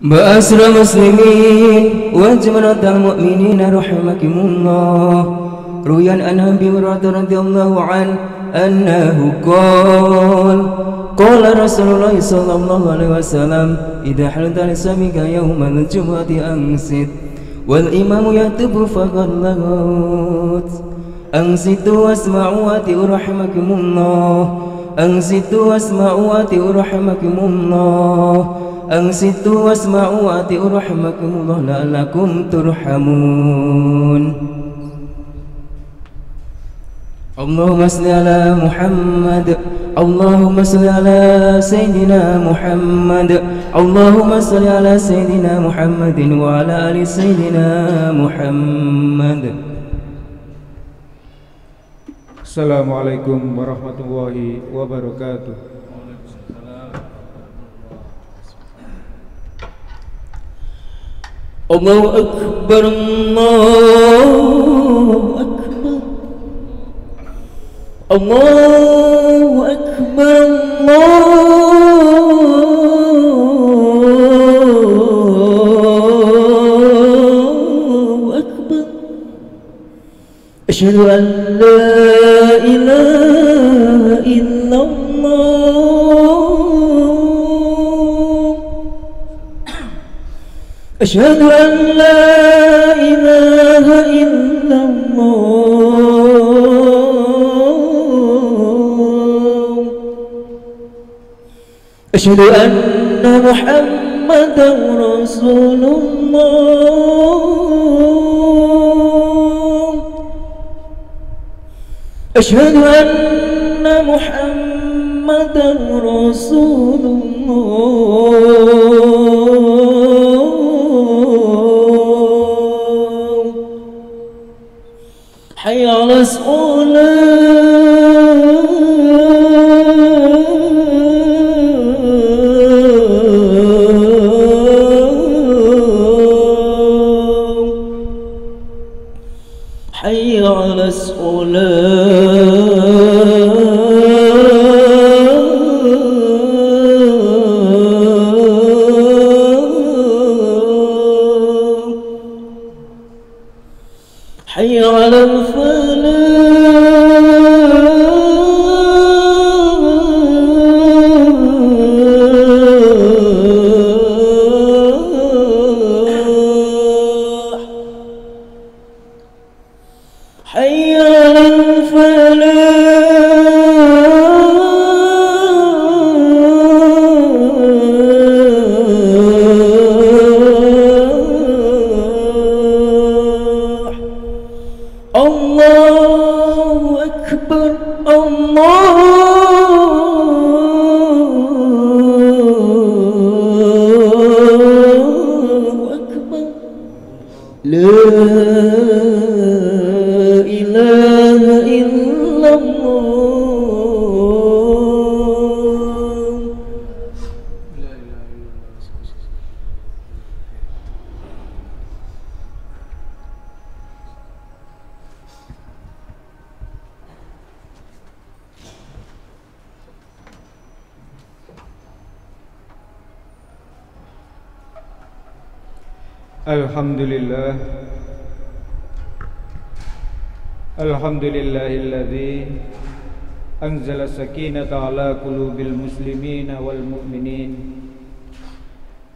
Ma'asyiral muslimin wa jama'atal mu'minin rahimakumullah. Ruyan an Abi Hurairah radhiyallahu anhu qala Rasulullah sallallahu alaihi wasallam idza halata lisamika yawmal jumu'ati ansit wal imamu yatubu faqad lagut ansitu wasma'u wa ati'u rahimakumullah ansitu wasma'u wa ati'u rahimakumullah ansitu wasma'u wa ati'u rahimakumullah la'allakum turhamun. Allahumma salli ala Muhammad, Allahumma salli ala Sayyidina Muhammad, Allahumma salli ala Sayyidina Muhammadin wa ala ali Sayyidina Muhammad. Assalamualaikum warahmatullahi wabarakatuh. Allahu Akbar, Allahu Akbar, Allahu Akbar, Allahu Akbar. Asyhadu an la ilaha illallah, asyhadu an la ilaha illallah, asyhadu anna Muhammadan Rasulullah, asyhadu anna Muhammadan Rasulullah. Hayya 'alas حي على الصلاة حي على حي على الفلاح. الله أكبر، الله أكبر. لا إله إلا الله. Alhamdulillah, alhamdulillahilladzi anzala sakinata ala qulubil muslimina wal mu'minin.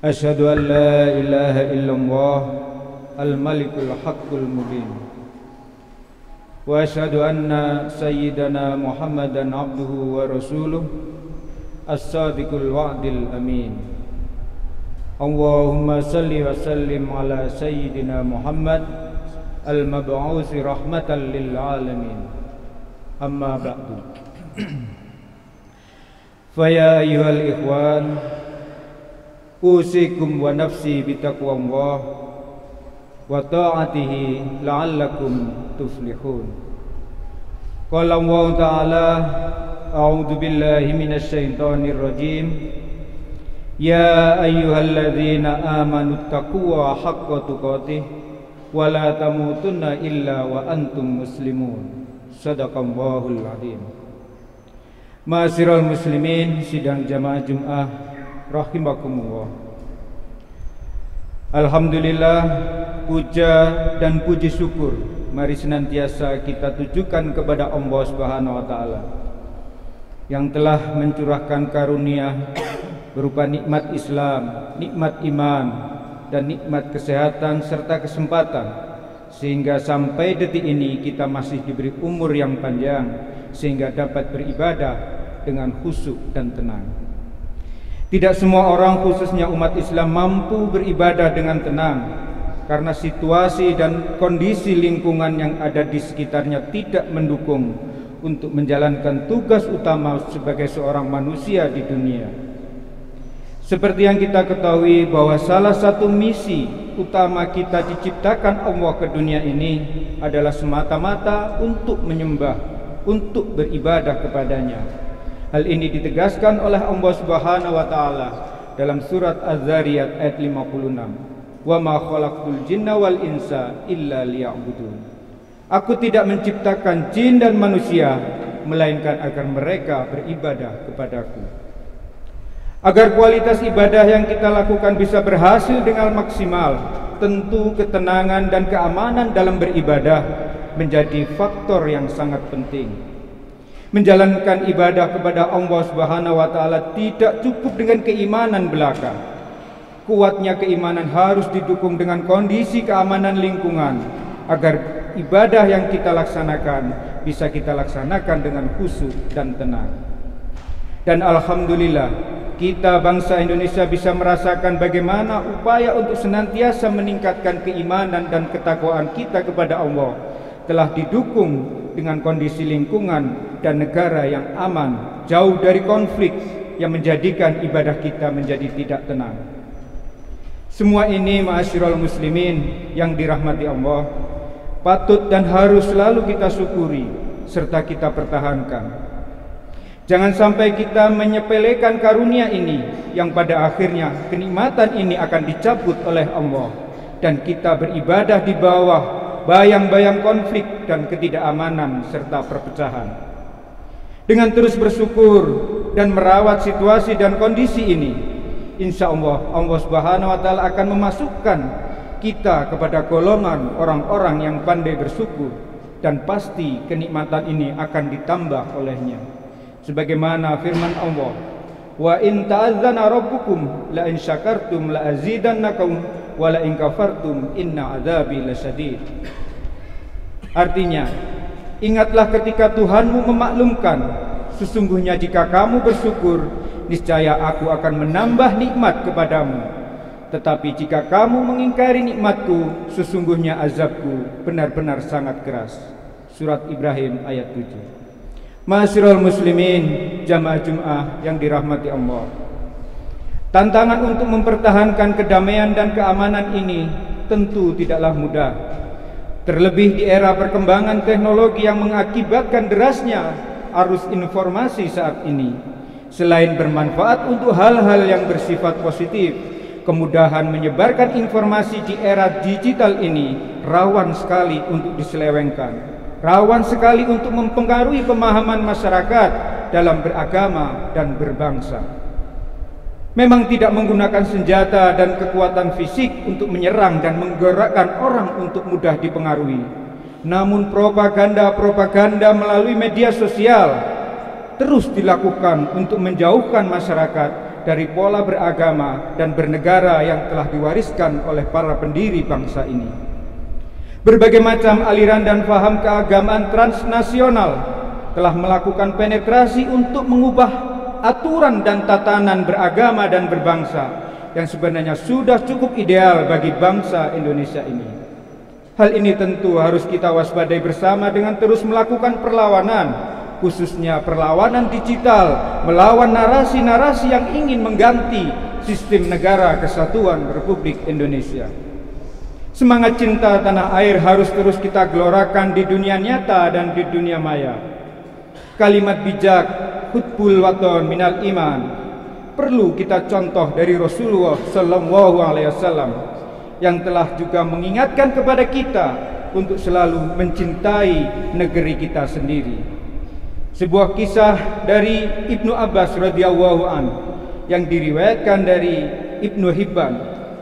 Asyhadu an la ilaha illallah al-malikul haqqul mubin. Wa asyhadu anna sayyidana Muhammadan abduhu wa rasuluh as-sadiqul wa'dil amin. Allahumma salli wa sallim ala sayyidina Muhammad al-mab'uusi rahmatan lil alamin. Amma ba'du. Fa ya ayyuhal ikhwan, usikum wa nafsi bitaqwallah wa ta'atihi la'allakum tuflihun. Qala Allah ta'ala, a'udzu billahi minasy syaithanir rajim. Ya ayyuhalladzina amanu taqullaha haqqa tuqatih wa la tamutunna illa wa antum muslimun. Shadaqallahul adzim. Ma'asyiral muslimin sidang jamaah Jumat rahimakumullah. Alhamdulillah, puja dan puji syukur mari senantiasa kita tujukan kepada Allah Subhanahu wa taala yang telah mencurahkan karunia berupa nikmat Islam, nikmat iman, dan nikmat kesehatan serta kesempatan, sehingga sampai detik ini kita masih diberi umur yang panjang sehingga dapat beribadah dengan khusyuk dan tenang. Tidak semua orang, khususnya umat Islam, mampu beribadah dengan tenang karena situasi dan kondisi lingkungan yang ada di sekitarnya tidak mendukung untuk menjalankan tugas utama sebagai seorang manusia di dunia. Seperti yang kita ketahui bahwa salah satu misi utama kita diciptakan Allah ke dunia ini adalah semata-mata untuk menyembah, untuk beribadah kepadanya. Hal ini ditegaskan oleh Allah Subhanahu wa taala dalam surat Az-Zariyat ayat 56. Wa ma khalaqtul jinna wal insa illa liya'budun. Aku tidak menciptakan jin dan manusia melainkan agar mereka beribadah kepadaku. Agar kualitas ibadah yang kita lakukan bisa berhasil dengan maksimal, tentu ketenangan dan keamanan dalam beribadah menjadi faktor yang sangat penting. Menjalankan ibadah kepada Allah Subhanahu wa taala tidak cukup dengan keimanan belaka. Kuatnya keimanan harus didukung dengan kondisi keamanan lingkungan agar ibadah yang kita laksanakan bisa kita laksanakan dengan khusyuk dan tenang. Dan alhamdulillah, kita bangsa Indonesia bisa merasakan bagaimana upaya untuk senantiasa meningkatkan keimanan dan ketakwaan kita kepada Allah telah didukung dengan kondisi lingkungan dan negara yang aman, jauh dari konflik yang menjadikan ibadah kita menjadi tidak tenang. Semua ini, ma'asyiral muslimin yang dirahmati Allah, patut dan harus selalu kita syukuri serta kita pertahankan. Jangan sampai kita menyepelekan karunia ini yang pada akhirnya kenikmatan ini akan dicabut oleh Allah dan kita beribadah di bawah bayang-bayang konflik dan ketidakamanan serta perpecahan. Dengan terus bersyukur dan merawat situasi dan kondisi ini, insya Allah Allah Subhanahu wa taala akan memasukkan kita kepada golongan orang-orang yang pandai bersyukur, dan pasti kenikmatan ini akan ditambah olehnya. Sebagaimana firman Allah, wa in ta'adzana rabbukum la in syakartum la azidannakum wa la in kafartum inna adzabi lasyadid. Artinya, ingatlah ketika Tuhanmu memaklumkan, sesungguhnya jika kamu bersyukur, niscaya aku akan menambah nikmat kepadamu. Tetapi jika kamu mengingkari nikmatku, sesungguhnya azabku benar-benar sangat keras. Surat Ibrahim ayat 7. Ma'asyiral muslimin, jamaah Jumat yang dirahmati Allah, tantangan untuk mempertahankan kedamaian dan keamanan ini tentu tidaklah mudah. Terlebih di era perkembangan teknologi yang mengakibatkan derasnya arus informasi saat ini. Selain bermanfaat untuk hal-hal yang bersifat positif, kemudahan menyebarkan informasi di era digital ini rawan sekali untuk diselewengkan, rawan sekali untuk mempengaruhi pemahaman masyarakat dalam beragama dan berbangsa. Memang tidak menggunakan senjata dan kekuatan fisik untuk menyerang dan menggerakkan orang untuk mudah dipengaruhi. Namun propaganda melalui media sosial terus dilakukan untuk menjauhkan masyarakat dari pola beragama dan bernegara yang telah diwariskan oleh para pendiri bangsa ini. Berbagai macam aliran dan paham keagamaan transnasional telah melakukan penetrasi untuk mengubah aturan dan tatanan beragama dan berbangsa yang sebenarnya sudah cukup ideal bagi bangsa Indonesia ini. Hal ini tentu harus kita waspadai bersama dengan terus melakukan perlawanan, khususnya perlawanan digital melawan narasi-narasi yang ingin mengganti sistem negara kesatuan Republik Indonesia. Semangat cinta tanah air harus terus kita gelorakan di dunia nyata dan di dunia maya. Kalimat bijak hutbul waton minal iman perlu kita contoh dari Rasulullah Sallallahu Alaihi Wasallam yang telah juga mengingatkan kepada kita untuk selalu mencintai negeri kita sendiri. Sebuah kisah dari Ibnu Abbas radhiyallahu an yang diriwayatkan dari Ibnu Hibban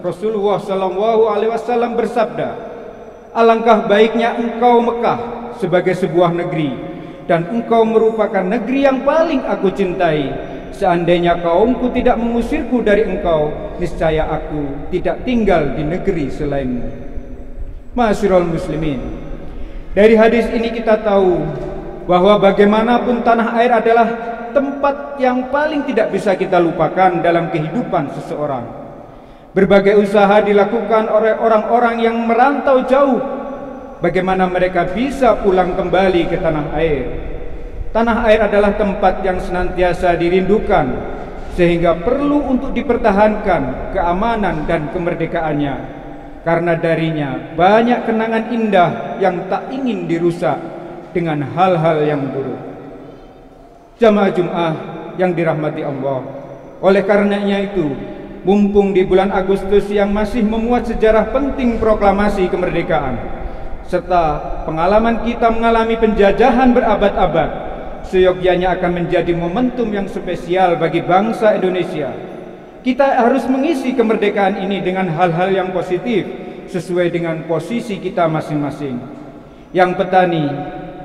Rasulullah sallallahu alaihi wasallam bersabda, "Alangkah baiknya engkau Mekah sebagai sebuah negeri, dan engkau merupakan negeri yang paling aku cintai. Seandainya kaumku tidak mengusirku dari engkau, niscaya aku tidak tinggal di negeri selainmu." Ma'asyiral muslimin, dari hadis ini kita tahu bahwa bagaimanapun tanah air adalah tempat yang paling tidak bisa kita lupakan dalam kehidupan seseorang. Berbagai usaha dilakukan oleh orang-orang yang merantau jauh. Bagaimana mereka bisa pulang kembali ke tanah air? Tanah air adalah tempat yang senantiasa dirindukan, sehingga perlu untuk dipertahankan keamanan dan kemerdekaannya. Karena darinya banyak kenangan indah yang tak ingin dirusak dengan hal-hal yang buruk. Jamaah Jumat yang dirahmati Allah, oleh karenanya itu, mumpung di bulan Agustus yang masih memuat sejarah penting proklamasi kemerdekaan, serta pengalaman kita mengalami penjajahan berabad-abad, seyogyanya akan menjadi momentum yang spesial bagi bangsa Indonesia. Kita harus mengisi kemerdekaan ini dengan hal-hal yang positif sesuai dengan posisi kita masing-masing. Yang petani,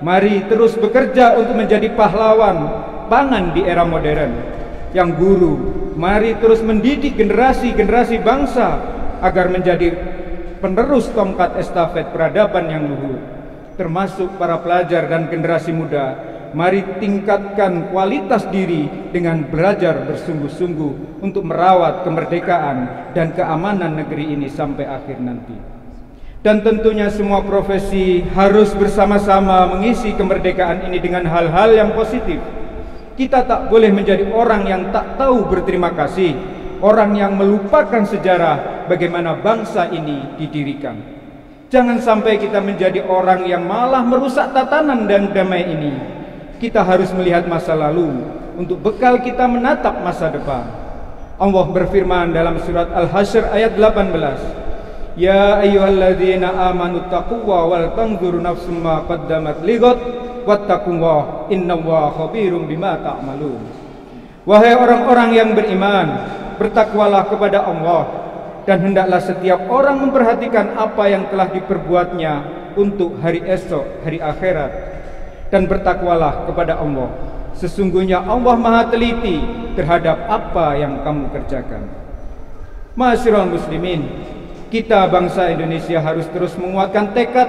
mari terus bekerja untuk menjadi pahlawan pangan di era modern. Yang guru, mari terus mendidik generasi-generasi bangsa agar menjadi penerus tongkat estafet peradaban yang luhur. Termasuk para pelajar dan generasi muda, mari tingkatkan kualitas diri dengan belajar bersungguh-sungguh untuk merawat kemerdekaan dan keamanan negeri ini sampai akhir nanti. Dan tentunya semua profesi harus bersama-sama mengisi kemerdekaan ini dengan hal-hal yang positif. Kita tak boleh menjadi orang yang tak tahu berterima kasih, orang yang melupakan sejarah bagaimana bangsa ini didirikan. Jangan sampai kita menjadi orang yang malah merusak tatanan dan damai ini. Kita harus melihat masa lalu untuk bekal kita menatap masa depan. Allah berfirman dalam surat Al-Hasyr ayat 18, "Ya ayyuhalladzina amanu taqullaha wal tanzur nafsum ma qaddamat lighad wattaqullaha innallaha khabirum bima ta'malun." Wahai orang-orang yang beriman, bertakwalah kepada Allah, dan hendaklah setiap orang memperhatikan apa yang telah diperbuatnya untuk hari esok, hari akhirat. Dan bertakwalah kepada Allah, sesungguhnya Allah Maha teliti terhadap apa yang kamu kerjakan. Ma'asyiral muslimin, kita bangsa Indonesia harus terus menguatkan tekad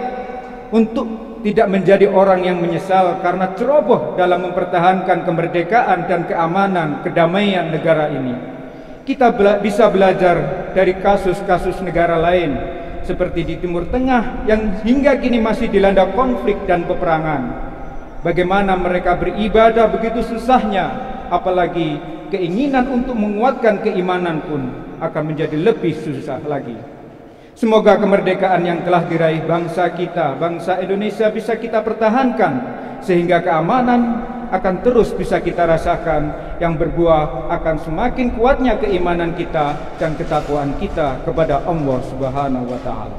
untuk tidak menjadi orang yang menyesal karena ceroboh dalam mempertahankan kemerdekaan dan keamanan kedamaian negara ini. Kita bisa belajar dari kasus-kasus negara lain seperti di Timur Tengah yang hingga kini masih dilanda konflik dan peperangan. Bagaimana mereka beribadah begitu susahnya, apalagi keinginan untuk menguatkan keimanan pun akan menjadi lebih susah lagi. Semoga kemerdekaan yang telah diraih bangsa kita, bangsa Indonesia, bisa kita pertahankan, sehingga keamanan akan terus bisa kita rasakan, yang berbuah akan semakin kuatnya keimanan kita dan ketakwaan kita kepada Allah Subhanahu wa Ta'ala.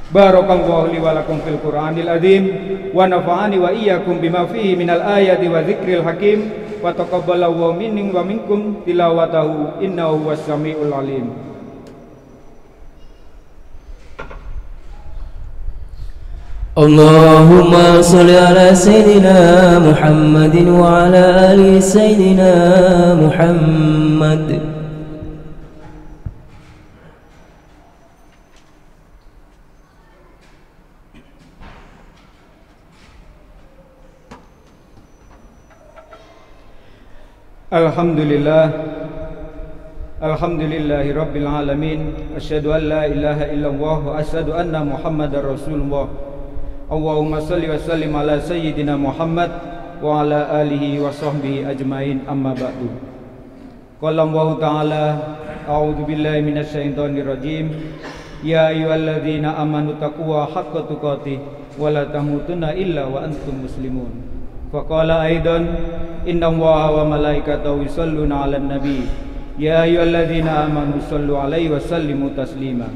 Barakallahu li wa lakum fil Qur'anil azim, wa nafa'ani wa iyyakum bima fihi minal ayati wa dzikril hakim, wa taqabbalallahu minni wa minkum tilawatahu innahu was-sami'ul alim. Allahumma salli ala Sayyidina Muhammadin wa ala ali Sayyidina Muhammad. Alhamdulillah, alhamdulillahi rabbil alamin, asyhadu an la ilaha illallah wa asyhadu anna Muhammadar Rasulullah. Allahumma salli wa sallim ala Sayyidina Muhammad wa ala alihi wa sahbihi ajmain, amma ba'du. Qala Allah Ta'ala, a'udzu billahi minasy syaithanir rajim, ya ayyuhalladzina amanu taqullaha haqqa tuqatih wa la tamutunna illa wa antum muslimun. Faqala aidan, inna Allaha wa malaikatahu yusholluna 'alan nabi, ya ayyuhalladzina amanu shallu 'alaihi wa sallimu taslima.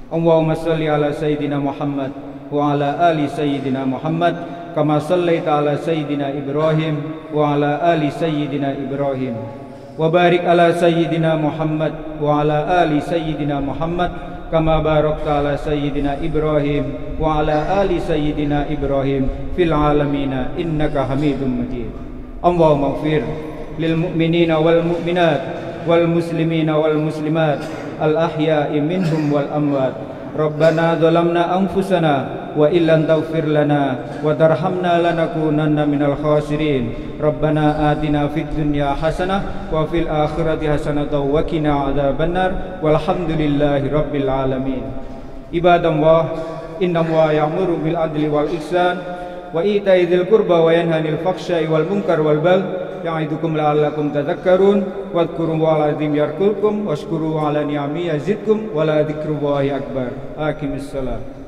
Allahumma shalli ala Sayyidina Muhammad wa ala ali Sayyidina Muhammad kama sallaita ala Sayyidina Ibrahim wa ala ali Sayyidina Ibrahim wa barik ala sayyidina Muhammad wa ala ali sayyidina Muhammad kama barakta ala sayyidina Ibrahim wa ala ali sayyidina Ibrahim fil alamina innaka Hamidum Majid. Allahumma ighfir lil mu'minina wal mu'minat wal muslimina wal muslimat al ahya'i minhum wal amwat. Rabbana zalamna anfusana wa illam taghfir lana wa tarhamna lanakunanna minal khasirin. Rabbana atina fid dunya hasanah wa fil akhirati hasanah wa qina adzabannar walhamdulillahi rabbil alamin. Ibadallah, innallaha ya'muru bil adli wal ihsan wa ita'i dzil qurba wa yanha 'anil fahsya'i wal munkar wal baghi ya'idukum la'allakum tadhakkarun wadhkurullaha al-'azim yarkulkum washkuru 'ala ni'amihi yazidkum wa la dzikrullahi akbar. Aqimissalam.